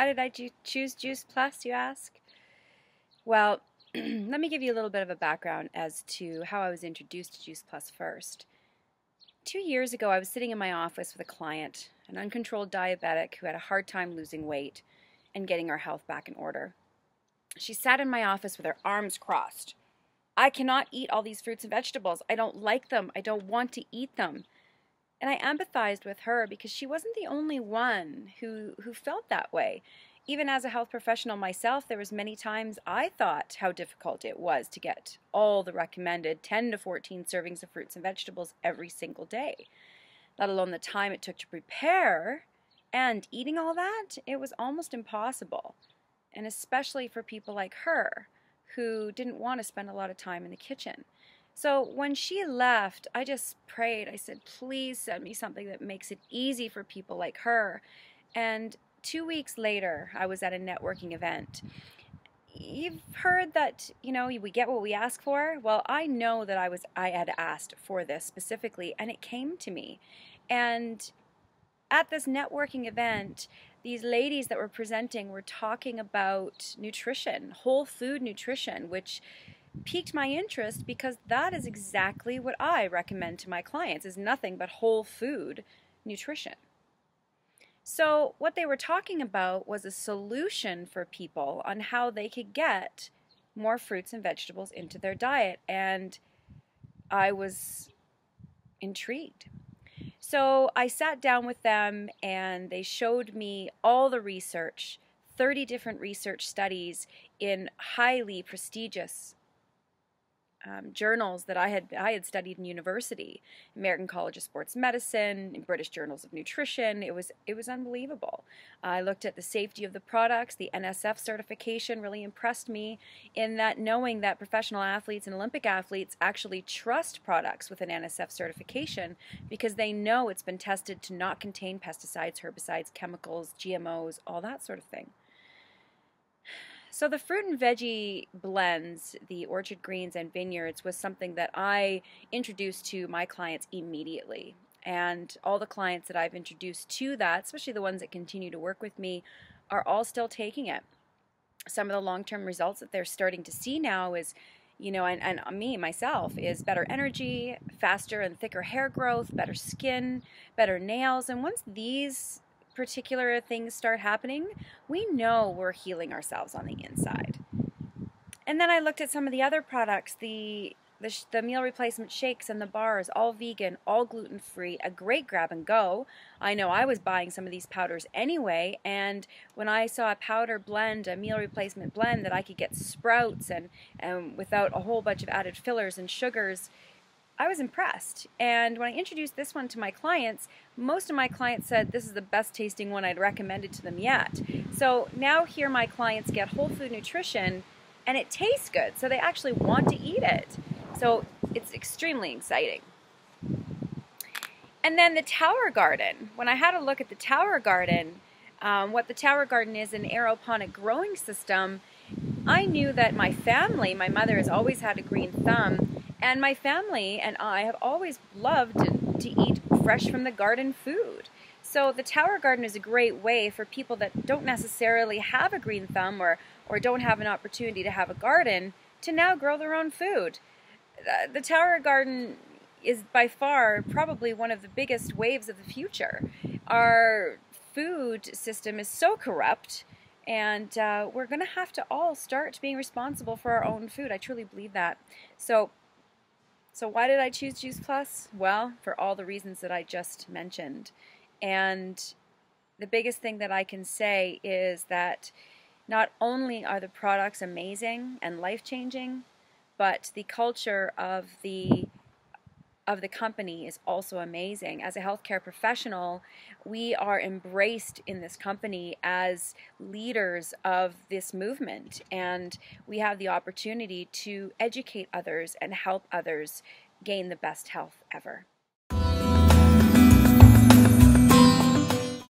did I choose Juice Plus, you ask? Well, let me give you a little bit of a background as to how I was introduced to Juice Plus first. 2 years ago, I was sitting in my office with a client, an uncontrolled diabetic who had a hard time losing weight and getting her health back in order. She sat in my office with her arms crossed. I cannot eat all these fruits and vegetables. I don't like them. I don't want to eat them. And I empathized with her because she wasn't the only one who felt that way. Even as a health professional myself, there was many times I thought how difficult it was to get all the recommended 10 to 14 servings of fruits and vegetables every single day. Let alone the time it took to prepare and eating all that, it was almost impossible. And especially for people like her who didn't want to spend a lot of time in the kitchen. So when she left, I just prayed. I said, please send me something that makes it easy for people like her. And 2 weeks later, I was at a networking event. You've heard that, we get what we ask for. Well, I know that I had asked for this specifically, and it came to me. And at this networking event, these ladies that were presenting were talking about nutrition, whole food nutrition, which piqued my interest because that is exactly what I recommend to my clients, is nothing but whole food nutrition. So what they were talking about was a solution for people on how they could get more fruits and vegetables into their diet, and I was intrigued. So I sat down with them and they showed me all the research, 30 different research studies in highly prestigious journals that I had studied in university, American College of Sports Medicine, British Journals of Nutrition. It was unbelievable. I looked at the safety of the products. The NSF certification really impressed me in that, knowing that professional athletes and Olympic athletes actually trust products with an NSF certification because they know it's been tested to not contain pesticides, herbicides, chemicals, GMOs, all that sort of thing. So the fruit and veggie blends, the Orchard Greens and Vineyards, was something that I introduced to my clients immediately. And all the clients that I've introduced to that, especially the ones that continue to work with me, are all still taking it. Some of the long-term results that they're starting to see now is, and me, myself, is better energy, faster and thicker hair growth, better skin, better nails. And once these particular things start happening, we know we're healing ourselves on the inside. And then I looked at some of the other products, the meal replacement shakes and the bars, all vegan, all gluten-free, a great grab and go. I know I was buying some of these powders anyway, and when I saw a powder blend, a meal replacement blend that I could get sprouts and without a whole bunch of added fillers and sugars, I was impressed. And when I introduced this one to my clients, most of my clients said this is the best tasting one I'd recommended to them yet. So now here my clients get whole food nutrition and it tastes good, so they actually want to eat it. So it's extremely exciting. And then the Tower Garden. When I had a look at the Tower Garden, what the Tower Garden is, an aeroponic growing system, I knew that my family, my mother has always had a green thumb, and my family and I have always loved to eat fresh from the garden food. So the Tower Garden is a great way for people that don't necessarily have a green thumb or don't have an opportunity to have a garden to now grow their own food. The Tower Garden is by far probably one of the biggest waves of the future. Our food system is so corrupt, and we're going to have to all start being responsible for our own food. I truly believe that. So why did I choose Juice Plus? Well, for all the reasons that I just mentioned. And the biggest thing that I can say is that not only are the products amazing and life-changing, but the culture of the company is also amazing. As a healthcare professional, we are embraced in this company as leaders of this movement, and we have the opportunity to educate others and help others gain the best health ever.